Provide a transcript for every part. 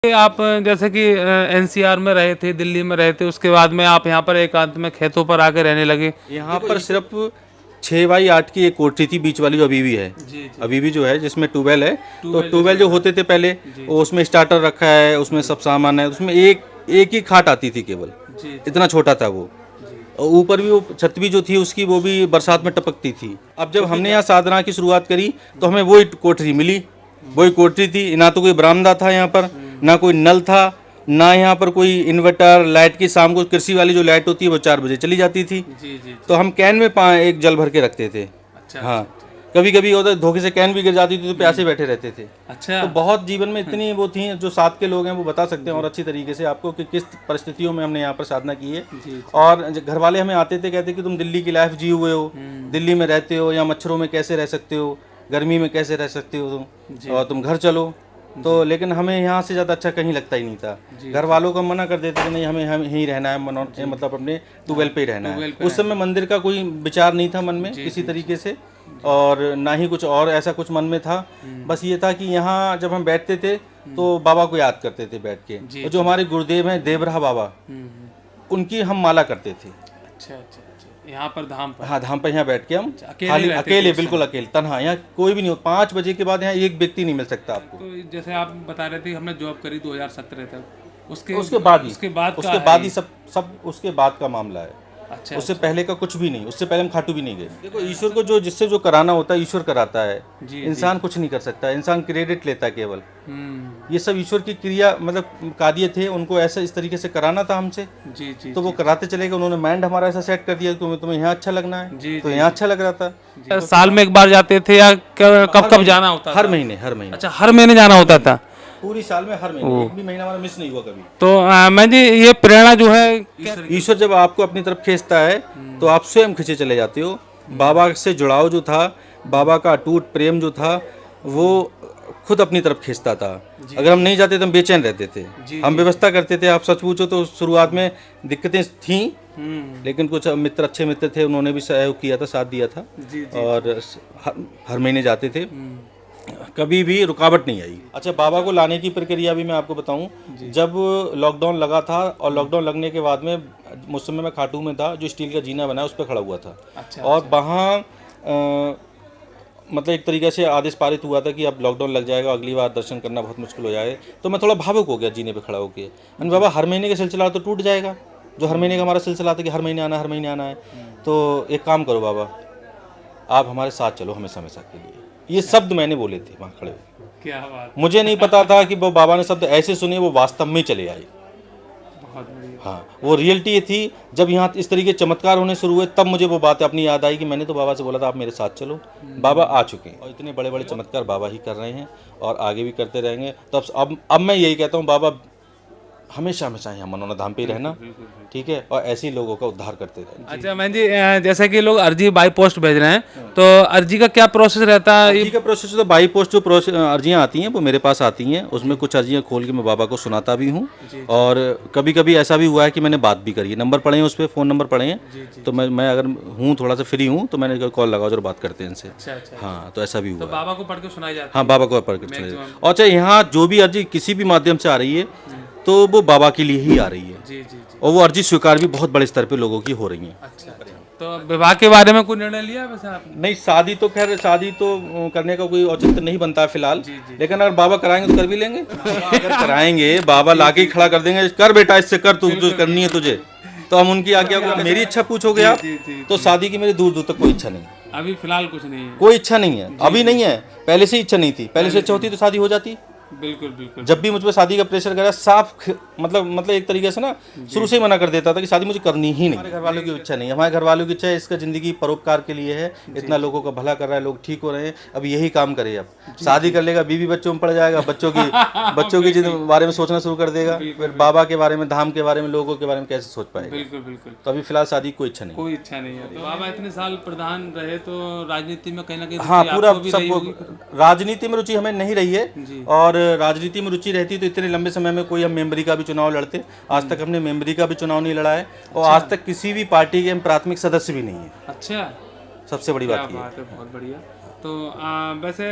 आप जैसे कि एनसीआर में रहे थे, दिल्ली में रहे थे, उसके बाद में आप यहाँ पर एकांत में खेतों पर आके रहने लगे। यहाँ पर सिर्फ 6x8 की एक कोठी थी बीच वाली, जो अभी भी है। जी। अभी भी जो है, जिसमें ट्यूबवेल है। तो ट्यूबवेल जो होते थे पहले, वो उसमें स्टार्टर रखा है, उसमें सब सामान है, उसमें एक ही खाट आती थी केवल। इतना छोटा था वो। और ऊपर भी वो छत भी जो थी उसकी, वो भी बरसात में टपकती थी। अब जब हमने यहाँ साधना की शुरुआत करी तो हमें वही कोठरी मिली, वही कोठरी थी। ना तो कोई बरामदा था यहाँ पर, ना कोई नल था, ना यहाँ पर कोई इन्वर्टर लाइट की। शाम को कृषि वाली जो लाइट होती है वो 4 बजे चली जाती थी। जी। तो हम कैन में एक जल भर के रखते थे। अच्छा। हाँ, कभी कभी होता धोखे से कैन भी गिर जाती थी तो प्यासे बैठे रहते थे। अच्छा। तो बहुत जीवन में इतनी वो थी, जो साथ के लोग हैं वो बता सकते हैं और अच्छी तरीके से आपको कि किस परिस्थितियों में हमने यहाँ पर साधना की है। और घर वाले हमें आते थे, कहते कि तुम दिल्ली की लाइफ जी हुए हो, दिल्ली में रहते हो, या मच्छरों में कैसे रह सकते हो, गर्मी में कैसे रह सकते हो तुम, और तुम घर चलो। तो लेकिन हमें यहाँ से ज़्यादा अच्छा कहीं लगता ही नहीं था। घर वालों को मना कर देते थे, नहीं हमें यहीं रहना है, मतलब अपने ट्यूबवेल पे ही रहना है। उस समय मंदिर का कोई विचार नहीं था मन में किसी तरीके से, और ना ही कुछ और ऐसा कुछ मन में था। बस ये था कि यहाँ जब हम बैठते थे तो बाबा को याद करते थे बैठ के। और जो हमारे गुरुदेव हैं देवराह बाबा, उनकी हम माला करते थे। अच्छा। यहाँ पर धाम पर? हाँ, धाम पर यहाँ बैठ के हम अकेले बिल्कुल अकेले तन्हा। यहाँ कोई भी नहीं हो। 5 बजे के बाद यहाँ एक व्यक्ति नहीं मिल सकता आपको। तो जैसे आप बता रहे थे हमने जॉब करी 2017 तक, उसके बाद ही सब उसके बाद का मामला है। अच्छा। उससे पहले का कुछ भी नहीं। उससे पहले हम खाटू भी नहीं गए। देखो, ईश्वर को जिससे जो कराना होता है ईश्वर कराता है। इंसान कुछ नहीं कर सकता, इंसान क्रेडिट लेता है केवल। ये सब ईश्वर की क्रिया, मतलब कार्य थे, उनको ऐसा इस तरीके से कराना था हमसे। जी। तो वो कराते चले गए। उन्होंने माइंड हमारा ऐसा सेट कर दिया कि तुम्हें यहाँ अच्छा लगना है, तो यहाँ अच्छा लग रहा था। साल में एक बार जाते थे या कब जाना होता था? हर महीने। अच्छा, हर महीने जाना होता था? पूरी साल में हर महीने, एक भी महीना हमारा मिस नहीं हुआ कभी। तो मैं जी, ये प्रेरणा जो है, ईश्वर जब आपको अपनी तरफ खींचता है तो आप स्वयं खींचे चले जाते हो। बाबा से जुड़ाव जो था, बाबा का अटूट प्रेम जो था, वो खुद अपनी तरफ खींचता था। अगर हम नहीं जाते तो हम बेचैन रहते थे। हम व्यवस्था करते थे। आप सच पूछो तो शुरुआत में दिक्कतें थीं, लेकिन कुछ मित्र, अच्छे मित्र थे, उन्होंने भी सहयोग किया था, साथ दिया था। और हर महीने जाते थे, कभी भी रुकावट नहीं आई। अच्छा, बाबा को लाने की प्रक्रिया भी मैं आपको बताऊं। जब लॉकडाउन लगा था, और लॉकडाउन लगने के बाद में उस समय मैं खाटू में था, जो स्टील का जीना बना है उस पर खड़ा हुआ था। अच्छा। और वहाँ मतलब एक तरीके से आदेश पारित हुआ था कि अब लॉकडाउन लग जाएगा, अगली बार दर्शन करना बहुत मुश्किल हो जाए। तो मैं थोड़ा भावुक हो गया जीने पे खड़ा होकर। मैंने, बाबा हर महीने का सिलसिला तो टूट जाएगा, जो हर महीने का हमारा सिलसिला था कि हर महीने आना है। तो एक काम करो बाबा, आप हमारे साथ चलो हमेशा के लिए। ये शब्द मैंने बोले थे वहाँ खड़े हुए। क्या बात। मुझे नहीं पता था कि वो बाबा ने शब्द ऐसे सुने, वो वास्तव में चले आए। हाँ, वो रियलिटी ये थी। जब यहाँ इस तरीके चमत्कार होने शुरू हुए, तब मुझे वो बात अपनी याद आई कि मैंने तो बाबा से बोला था आप मेरे साथ चलो। बाबा आ चुके हैं, और इतने बड़े बड़े चमत्कार बाबा ही कर रहे हैं और आगे भी करते रहेंगे। तो अब मैं यही कहता हूँ, बाबा हमेशा यहाँ मनोना धाम पे ही रहना, ठीक है, और ऐसे ही लोगों का उद्धार करते रहे। अच्छा मैं जी, जैसे कि लोग अर्जी बाई पोस्ट भेज रहे हैं, तो अर्जी का क्या प्रोसेस रहता है? अर्जी का प्रोसेस तो बाई पोस्ट जो अर्जियाँ आती हैं वो मेरे पास आती हैं। उसमें कुछ अर्जियाँ खोल के मैं बाबा को सुनाता भी हूँ, और कभी कभी ऐसा भी हुआ है कि मैंने बात भी करी है। नंबर पड़े हैं उस पर, फ़ोन नंबर पड़े हैं, तो मैं अगर हूँ थोड़ा सा फ्री हूँ तो मैंने कॉल लगाओ जरूर बात करते हैं इनसे। हाँ, तो ऐसा भी हुआ। बाबा को पढ़ के सुनाई जाती है? हाँ, बाबा को पढ़ के सुनाई जाती है। और चाहे यहाँ जो भी अर्जी किसी भी माध्यम से आ रही है तो वो बाबा के लिए ही आ रही है। और वो अर्जी स्वीकार भी बहुत बड़े स्तर पे लोगों की हो रही है। अच्छा। तो विवाह के बारे में कोई निर्णय लिया वैसे आपने? नहीं, शादी तो करने का कोई औचित्य नहीं बनता है फिलहाल। लेकिन अगर बाबा कराएंगे तो कर भी लेंगे। अगर कराएंगे, बाबा लाके खड़ा कर देंगे, कर बेटा इससे कर, तू जो करनी है तुझे, तो हम उनकी आज्ञा को। मेरी इच्छा पूछोगे आप, तो शादी की मेरी दूर दूर तक कोई इच्छा नहीं है। अभी फिलहाल कुछ नहीं है? कोई इच्छा नहीं है, अभी नहीं है। पहले से इच्छा नहीं थी। पहले से इच्छा होती तो शादी हो जाती। बिल्कुल। जब भी मुझ पर शादी का प्रेशर करा, साफ मतलब एक तरीके से ना शुरू से ही मना कर देता था कि शादी मुझे करनी ही नहीं। हमारे घर वालों की इच्छा नहीं है। हमारे घर वालों की इच्छा है इसका ज़िंदगी परोपकार के लिए है। इतना लोगों का भला कर रहा है, लोग ठीक हो रहे हैं, अब यही काम करे। अब शादी कर लेगा, बीवी बच्चों में पड़ जाएगा, बच्चों की बारे में सोचना शुरू कर देगा, फिर बाबा के बारे में, धाम के बारे में, लोगों के बारे में कैसे सोच पाएगा। बिल्कुल। तो अभी फिलहाल शादी कोई इच्छा नहीं है। तो बाबा इतने साल प्रधान रहे, तो राजनीति में कहीं ना कहीं? हाँ, पूरा सब राजनीति में रुचि हमें नहीं रही है। और राजनीति में रुचि रहती तो इतने लंबे समय में कोई हम मेंबरी का भी चुनाव लड़ते। आज तक हमने मेंबरी का भी चुनाव नहीं लड़ा है। और आज तक किसी भी पार्टी के हम प्राथमिक सदस्य भी नहीं है। अच्छा, सबसे बड़ी बात ये है। बहुत बढ़िया। तो वैसे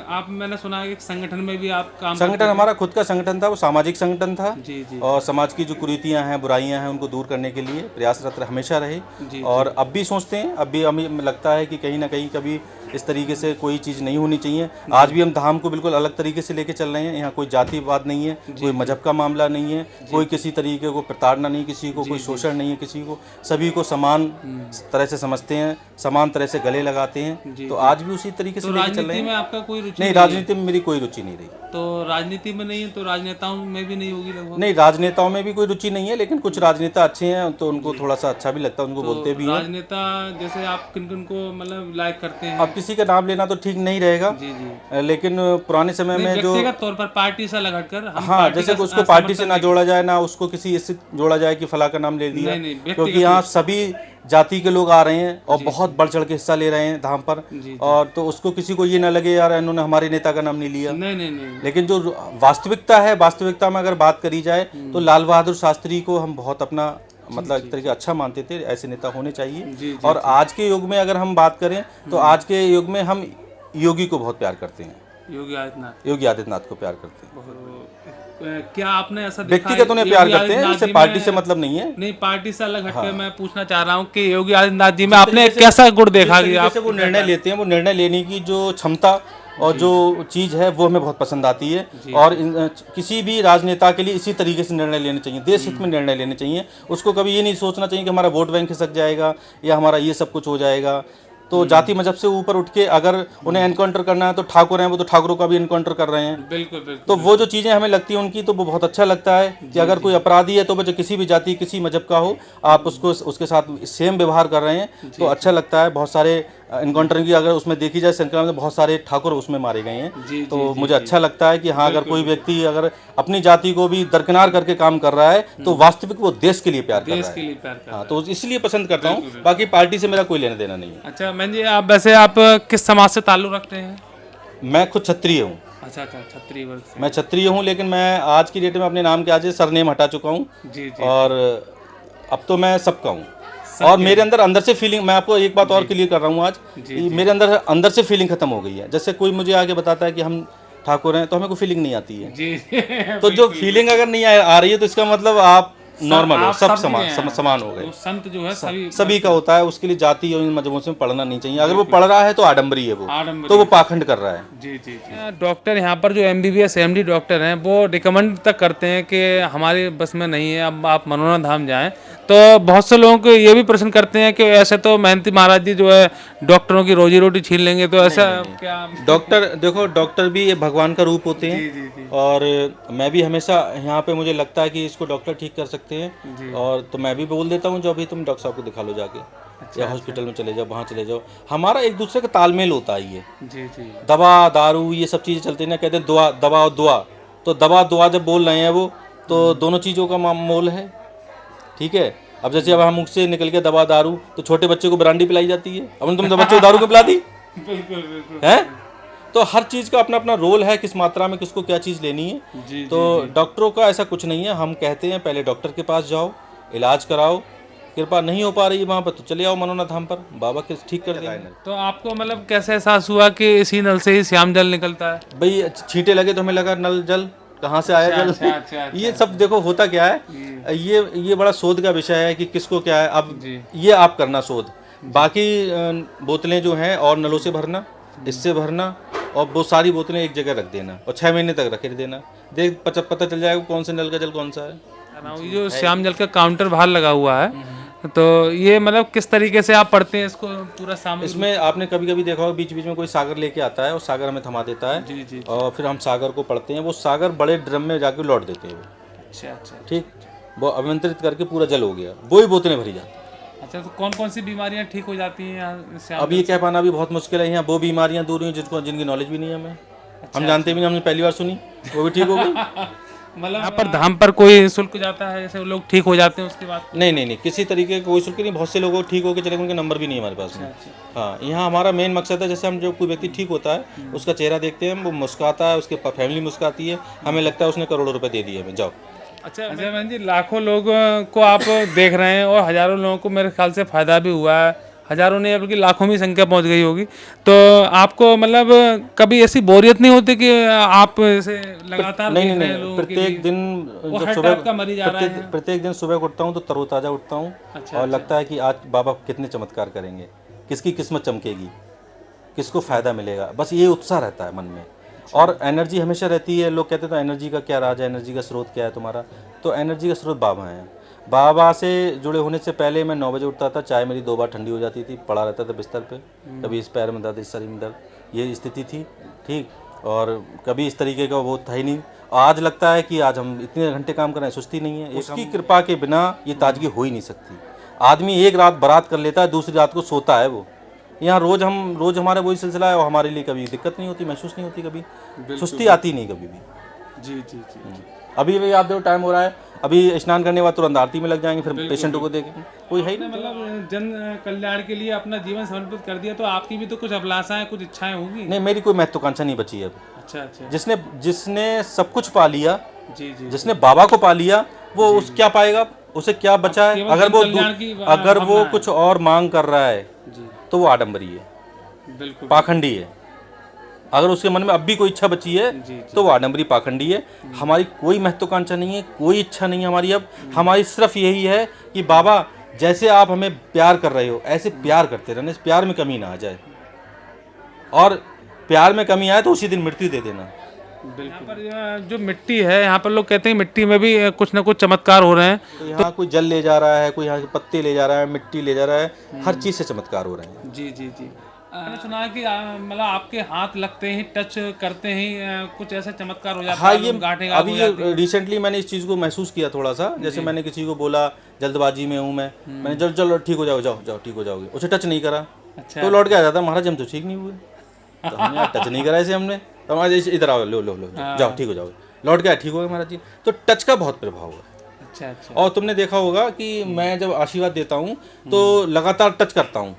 आप, मैंने सुना है कि संगठन में भी आप काम संगठन हमारा खुद का संगठन था, वो सामाजिक संगठन था। जी जी और समाज की जो कुरीतियां हैं, बुराइयां हैं, उनको दूर करने के लिए प्रयासरत हमेशा रहे। जी और अब भी सोचते हैं, अब भी हमें लगता है कि कहीं ना कहीं कभी इस तरीके से कोई चीज़ नहीं होनी चाहिए। आज भी हम धाम को बिल्कुल अलग तरीके से लेके चल रहे हैं। यहाँ कोई जातिवाद नहीं है, कोई मजहब का मामला नहीं है, कोई किसी तरीके को प्रताड़ना नहीं, किसी को कोई शोषण नहीं है, किसी को, सभी को समान तरह से समझते हैं, समान तरह से गले लगाते हैं। तो आज भी उसी तरीके से लेके चल रहे हैं। में आपका कोई रुचि नहीं, राजनीति में मेरी कोई रुचि नहीं रही। तो राजनीति में नहीं है तो राजनेताओं में भी नहीं होगी लगभग? नहीं, राजनेताओं में भी कोई रुचि नहीं है, लेकिन कुछ राजनेता अच्छे हैं तो उनको थोड़ा सा अच्छा भी लगता है, उनको बोलते भी हैं। राजनेता जैसे आप किन किन को मतलब लाइक करते हैं? अब किसी का नाम लेना तो ठीक नहीं रहेगा, जी जी, लेकिन पुराने समय में जो, व्यक्तिगत तौर पर पार्टी से अलग हटकर हम हाँ, पार्टी जैसे का उसको पार्टी से ना जोड़ा जाए, ना उसको किसी इससे जोड़ा जाए कि फला का नाम ले दिया, नहीं, व्यक्तिगत क्योंकि यहाँ सभी जाति के लोग आ रहे हैं और बहुत बढ़ चढ़ के हिस्सा ले रहे हैं धाम पर। और तो उसको किसी को ये ना लगे यार इन्होंने हमारे नेता का नाम नहीं लिया। नहीं नहीं नहीं, लेकिन जो वास्तविकता है, वास्तविकता में अगर बात करी जाए तो लाल बहादुर शास्त्री को हम बहुत अपना मतलब एक तरीके अच्छा मानते थे। ऐसे नेता होने चाहिए। और आज के युग में अगर हम बात करें तो आज के युग में हम योगी को बहुत प्यार करते हैं, योगी आदित्यनाथ को प्यार करते हैं। क्या आपने ऐसा देखा व्यक्तिगत उन्हें प्यार करते हैं, जैसे पार्टी से मतलब नहीं है। नहीं, पार्टी से अलग हटके मैं पूछना चाह रहा हूँ कि योगी आदित्यनाथ जी में आपने कैसा गुण देखा कि आप वो निर्णय लेते हैं, वो निर्णय लेने की जो क्षमता और जो चीज़ है वो हमें बहुत पसंद आती है। और किसी भी राजनेता के लिए इसी तरीके से निर्णय लेने चाहिए, देश हित में निर्णय लेने चाहिए। उसको कभी ये नहीं सोचना चाहिए कि हमारा वोट बैंक खिसक जाएगा या हमारा ये सब कुछ हो जाएगा। तो जाति मजहब से ऊपर उठ के अगर उन्हें एनकाउंटर करना है तो ठाकुर हैं, वो तो ठाकुरों का भी एनकाउंटर कर रहे हैं। बिल्कुल बिल्कुल। तो वो जो चीज़ें हमें लगती हैं उनकी, तो वो बहुत अच्छा लगता है कि अगर कोई अपराधी है तो वो किसी भी जाति किसी मजहब का हो, आप उसको उसके साथ सेम व्यवहार कर रहे हैं तो अच्छा लगता है। बहुत सारे एनकाउंटर की अगर उसमें देखी जाए संख्या में, बहुत सारे ठाकुर उसमें मारे गए हैं। तो मुझे अच्छा लगता है कि हाँ, अगर कोई व्यक्ति अगर अपनी जाति को भी दरकिनार करके काम कर रहा है तो वास्तविक वो देश के लिए प्यार कर रहा है। हाँ, तो इसलिए पसंद करता हूँ, बाकी पार्टी से मेरा कोई लेना देना नहीं है। अच्छा मैं जी, आप वैसे आप किस समाज से ताल्लुक़ रखते हैं? मैं खुद क्षत्रिय हूँ। अच्छा, क्षत्रिय वर्ग से। मैं क्षत्रिय हूँ, लेकिन मैं आज की डेट में अपने नाम के आज सरनेम हटा चुका हूँ। जी। और अब तो मैं सबका हूँ। और मेरे अंदर से फीलिंग, मैं आपको एक बात और क्लियर कर रहा हूँ आज, मेरे अंदर से फीलिंग खत्म हो गई है। जैसे कोई मुझे आगे बताता है कि हम ठाकुर हैं तो हमें कोई फीलिंग नहीं आती है जी। तो जो फीलिंग अगर नहीं आ रही है तो इसका मतलब आप नॉर्मल हो, सब समान हो गए। संत जो है सभी का होता है, उसके लिए जाति और इन मजहबों से पढ़ना नहीं चाहिए। अगर वो पढ़ रहा है तो आडम्बरी है, वो तो वो पाखंड कर रहा है। जी। डॉक्टर यहाँ पर जो MBBS MD डॉक्टर हैं वो रिकमेंड तक करते हैं कि हमारे बस में नहीं है, अब आप मनोना धाम जाएं। तो बहुत से लोगों को ये भी प्रश्न करते हैं कि ऐसे तो मेहनती महाराज जी जो है डॉक्टरों की रोजी रोटी छीन लेंगे, तो ऐसा क्या? डॉक्टर देखो, डॉक्टर भी ये भगवान का रूप होते हैं। और मैं भी हमेशा यहाँ पे मुझे लगता है कि इसको डॉक्टर ठीक कर सकते हैं। और तो मैं भी बोल देता हूँ जो अभी तुम डॉक्टर साहब को दिखा लो जाके, या हॉस्पिटल में चले जाओ, वहाँ चले जाओ। हमारा एक दूसरे का तालमेल होता है। ये दवा दारू ये सब चीज़ें चलती है ना, कहते हैं दुआ दवा और दुआ। तो दवा दुआ जब बोल रहे हैं वो, तो दोनों चीज़ों का मोल है, ठीक है। अब जैसे अब हम मुख से निकल के दवा दारू, तो छोटे बच्चे को ब्रांडी पिलाई जाती है, अब तुम बच्चे को दारू को पिला दी है। तो हर चीज़ का अपना अपना रोल है, किस मात्रा में किसको क्या चीज़ लेनी है। तो डॉक्टरों का ऐसा कुछ नहीं है। हम कहते हैं पहले डॉक्टर के पास जाओ, इलाज कराओ, कृपा नहीं हो पा रही है वहाँ पर तो चले आओ मनोना धाम पर, बाबा के ठीक कर देंगे। तो आपको मतलब कैसे एहसास हुआ कि इसी नल से ही श्याम जल निकलता है? भाई छींटे लगे तो हमें लगा नल जल कहाँ से आया जल। अच्छा। ये सब देखो होता क्या है, ये बड़ा शोध का विषय है कि किसको क्या है। अब ये आप करना शोध, बाकी बोतलें जो हैं और नलों से भरना, इससे भरना, और वो सारी बोतलें एक जगह रख देना और 6 महीने तक रखे देना। देख पता चल जाएगा कौन से नल का जल कौन सा है। ये जो श्याम जल का काउंटर बाहर लगा हुआ है, तो ये मतलब किस तरीके से आप पढ़ते हैं इसको पूरा सामने? इसमें आपने कभी कभी देखा हो बीच बीच में कोई सागर लेके आता है और सागर हमें थमा देता है। जी। और फिर हम सागर को पढ़ते हैं, वो सागर बड़े ड्रम में जाके लौट देते हैं वो। अच्छा। ठीक, वो अभिमंत्रित करके पूरा जल हो गया, वो ही बोतलें भरी जाती। अच्छा, तो कौन कौन सी बीमारियां ठीक हो जाती हैं यहाँ? अब ये कह पाना भी बहुत मुश्किल है। यहाँ वो बीमारियां दूर हुई जिनकी नॉलेज भी नहीं है हमें। हम जानते भी नहीं, हमने पहली बार सुनी, वो भी ठीक हो गई। मतलब यहाँ पर धाम पर कोई शुल्क जाता है जैसे लोग ठीक हो जाते हैं उसके बाद? नहीं, किसी तरीके का कोई शुल्क नहीं। बहुत से लोगों को ठीक होकर चले, उनके नंबर भी नहीं हमारे पास में। हाँ, यहाँ हमारा मेन मकसद है, जैसे हम जो कोई व्यक्ति ठीक होता है उसका चेहरा देखते हैं, वो मुस्कुराता है, उसके फैमिली मुस्कुराती है, हमें लगता है उसने करोड़ों रुपए दे दिए हमें, जाओ। अच्छा बहन जी, लाखों लोगों को आप देख रहे हैं और हज़ारों लोगों को मेरे ख्याल से फ़ायदा भी हुआ है। हजारों नहीं बल्कि लाखों में संख्या पहुंच गई होगी। तो आपको मतलब कभी ऐसी बोरियत नहीं होती कि आप ऐसे लगातार नहीं देख नहीं रहे हैं नहीं, लोगों के प्रत्येक लिए? दिन वो जब हर सुबह टाइप का मरीज आ रहा है। प्रत्येक दिन सुबह उठता हूँ तो तरोताज़ा उठता हूँ। अच्छा, और लगता है कि आज बाबा कितने चमत्कार करेंगे, किसकी किस्मत चमकेगी, किसको फ़ायदा मिलेगा, बस ये उत्साह रहता है मन में। और एनर्जी हमेशा रहती है। लोग कहते हैं तो एनर्जी का क्या राज है, एनर्जी का स्रोत क्या है तुम्हारा, तो एनर्जी का स्रोत बाबा हैं। बाबा से जुड़े होने से पहले मैं 9 बजे उठता था, चाय मेरी 2 बार ठंडी हो जाती थी, पड़ा रहता था बिस्तर पे, कभी इस पैर में दर्द, इस शरीर में दर्द, ये स्थिति थी, ठीक। और कभी इस तरीके का वो था ही नहीं। आज लगता है कि आज हम इतने घंटे काम कर रहे हैं, सुस्ती नहीं है। उसकी कृपा के बिना ये ताजगी हो ही नहीं सकती। आदमी एक रात बारात कर लेता है, दूसरी रात को सोता है वो। यहाँ रोज हमारा वही सिलसिला है, और हमारे लिए कभी दिक्कत नहीं होती, महसूस नहीं होती, कभी सुस्ती आती नहीं कभी भी। जी जी जी। अभी भी आप देखो टाइम हो रहा है, अभी स्नान करने के बाद तुरंत आरती में लग जाएंगे, फिर पेशेंटों को देखेंगे, कोई है ही नहीं। मतलब जन कल्याण के लिए अपना जीवन समर्पित कर दिया, तो आपकी भी तो कुछ अभिलाषाएं, कुछ इच्छाएं होगी? नहीं, मेरी कोई महत्वाकांक्षा नहीं बची है अब। अच्छा अच्छा। जिसने सब कुछ पा लिया, जी जी। जिसने बाबा को पा लिया, वो उस क्या पाएगा, उसे क्या बचा है? अगर वो कुछ और मांग कर रहा है तो वो आडंबरी है, बिल्कुल पाखंडी है। अगर उसके मन में अब भी कोई इच्छा बची है तो वो आडंबरी पाखंडी है। हमारी कोई महत्वाकांक्षा नहीं है, कोई इच्छा नहीं है हमारी अब। हमारी सिर्फ यही है कि बाबा जैसे आप हमें प्यार कर रहे हो, ऐसे प्यार करते रहना, इस प्यार में कमी ना आ जाए, और प्यार में कमी आए तो उसी दिन मृत्यु दे देना। यहाँ पर जो मिट्टी है, यहाँ पर लोग कहते हैं मिट्टी में भी कुछ ना कुछ चमत्कार हो रहे हैं। तो यहाँ कोई जल ले जा रहा है, कोई यहाँ के पत्ते ले जा रहा है, मिट्टी ले जा रहा है, हर चीज़ से चमत्कार हो रहे हैं। जी जी जी। मैंने सुना है कि मतलब आपके हाथ लगते ही, टच करते ही कुछ ऐसा चमत्कार हो जाता है। हाँ, ये अभी ये रिसेंटली मैंने इस चीज़ को महसूस किया थोड़ा सा। जैसे मैंने किसी को बोला, जल्दबाजी में हूँ मैंने, चलो ठीक हो जाओ, जाओ ठीक हो जाओगे, उसे टच नहीं करा। अच्छा। तो लौट के आ जाता, महाराज हम तो ठीक नहीं हुए, तो हमने टच नहीं करा इसे हमने, तो हमारे इधर आओ, लो जाओ ठीक हो जाओगे, लौट गया ठीक हो गया महाराज जी। तो टच का बहुत प्रभाव है। अच्छा अच्छा। और तुमने देखा होगा कि मैं जब आशीर्वाद देता हूँ तो लगातार टच करता हूँ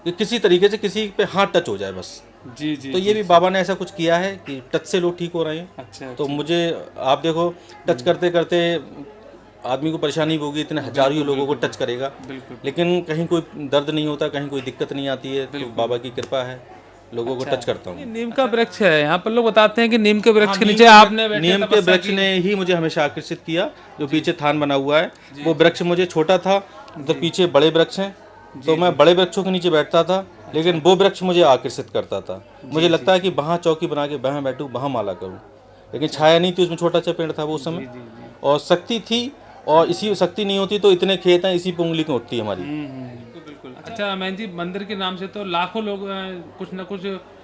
कि किसी तरीके से किसी पे हाथ टच हो जाए बस। जी जी। तो ये भी बाबा ने ऐसा कुछ किया है कि टच से लोग ठीक हो रहे हैं। अच्छा। तो मुझे आप देखो, टच करते करते आदमी को परेशानी होगी, इतने हजारों लोगों को टच करेगा, लेकिन कहीं कोई दर्द नहीं होता, कहीं कोई दिक्कत नहीं आती है। तो बाबा की कृपा है, लोगों को टच करता हूँ। नीम का वृक्ष है यहाँ पर, लोग बताते हैं कि नीम के वृक्ष के नीचे आपने नीम के वृक्ष ने ही मुझे हमेशा आकर्षित किया। जो पीछे थान बना हुआ है, वो वृक्ष मुझे छोटा था, तो पीछे बड़े वृक्ष हैं, तो मैं बड़े वृक्षों के नीचे बैठता था, लेकिन वो वृक्ष मुझे आकर्षित करता था। मुझे लगता है कि वहाँ चौकी बना के वहाँ बैठूँ, वहाँ माला करूँ, लेकिन छाया नहीं थी, उसमें छोटा सा पेड़ था वो समय, और शक्ति थी। और इसी शक्ति नहीं होती तो इतने खेत हैं, इसी पे उंगली की उठती है हमारी। बिल्कुल। अच्छा मैन जी, मंदिर के नाम से तो लाखों लोग कुछ ना कुछ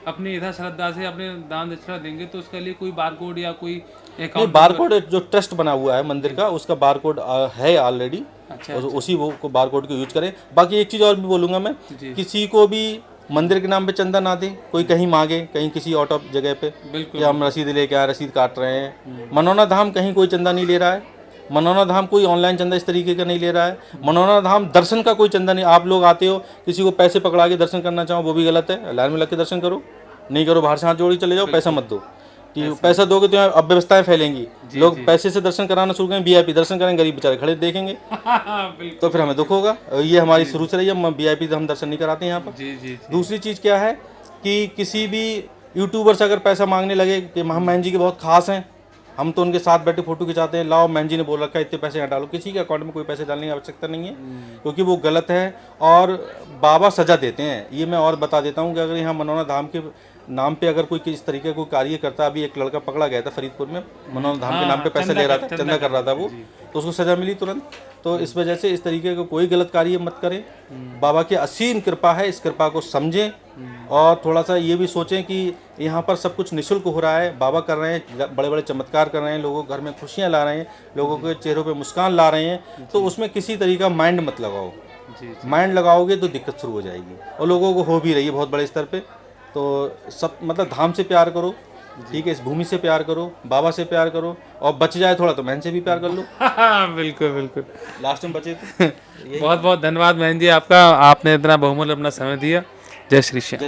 अपनी इधर श्रद्धा से अपने दान दक्षिणा देंगे, तो उसके लिए कोई बारकोड या कोई अकाउंट? बारकोड जो ट्रस्ट बना हुआ है मंदिर का, उसका बारकोड है ऑलरेडी। अच्छा। उसी वो को बारकोड को यूज करें। बाकी एक चीज़ और भी बोलूँगा मैं, किसी को भी मंदिर के नाम पे चंदा ना दे, कोई कहीं मांगे, कहीं किसी आउट ऑफ जगह पे, कि हम रसीद लेके आए, रसीद काट रहे हैं। मनोना धाम कहीं कोई चंदा नहीं ले रहा है, मनोना धाम कोई ऑनलाइन चंदा इस तरीके का नहीं ले रहा है। मनोना धाम दर्शन का कोई चंदा नहीं। आप लोग आते हो, किसी को पैसे पकड़ा के दर्शन करना चाहो, वो भी गलत है। लाइन में लग के दर्शन करो, नहीं करो बाहर से हाथ जोड़ के चले जाओ, पैसा मत दो। कि पैसा दोगे तो अव्यवस्थाएं फैलेंगी, लोग पैसे से दर्शन कराना शुरू करें, वीआईपी दर्शन करें, गरीब बेचारे खड़े देखेंगे तो फिर हमें दुख होगा। ये हमारी शुरू से रही है, वीआईपी हम दर्शन नहीं कराते यहाँ पर। दूसरी चीज़ क्या है कि किसी भी यूट्यूबर से अगर पैसा मांगने लगे कि हम महन जी के बहुत खास हैं, हम तो उनके साथ बैठे फोटो खिंचाते हैं, लाओ महन जी ने बोल रखा है इतने पैसे यहाँ डालो, किसी के अकाउंट में कोई पैसे डालने की आवश्यकता नहीं है, क्योंकि वो गलत है। और बाबा सजा देते हैं। ये मैं और बता देता हूँ कि अगर यहाँ मनोना धाम के नाम पे अगर कोई इस तरीके का कोई कार्य करता, अभी एक लड़का पकड़ा गया था फरीदपुर में, मनोना धाम के नाम पे पैसे ले रहा था, चंदा कर रहा था वो, तो उसको सजा मिली तुरंत। तो इस वजह से इस तरीके का कोई गलत कार्य मत करें। बाबा की असीम कृपा है, इस कृपा को समझें और थोड़ा सा ये भी सोचें कि यहाँ पर सब कुछ निःशुल्क हो रहा है। बाबा कर रहे हैं, बड़े बड़े चमत्कार कर रहे हैं, लोगों के घर में खुशियाँ ला रहे हैं, लोगों के चेहरों पे मुस्कान ला रहे हैं। तो उसमें किसी तरीका माइंड मत लगाओ। माइंड लगाओगे तो दिक्कत शुरू हो जाएगी, और लोगों को हो भी रही है बहुत बड़े स्तर पे। तो सब मतलब धाम से प्यार करो, ठीक है, इस भूमि से प्यार करो, बाबा से प्यार करो, और बच जाए थोड़ा तो महन से भी प्यार कर लो। बिल्कुल बिल्कुल, लास्ट में बचे तो बहुत बहुत धन्यवाद महन जी आपका, आपने इतना बहुमूल्य अपना समय दिया। जय श्री श्याम।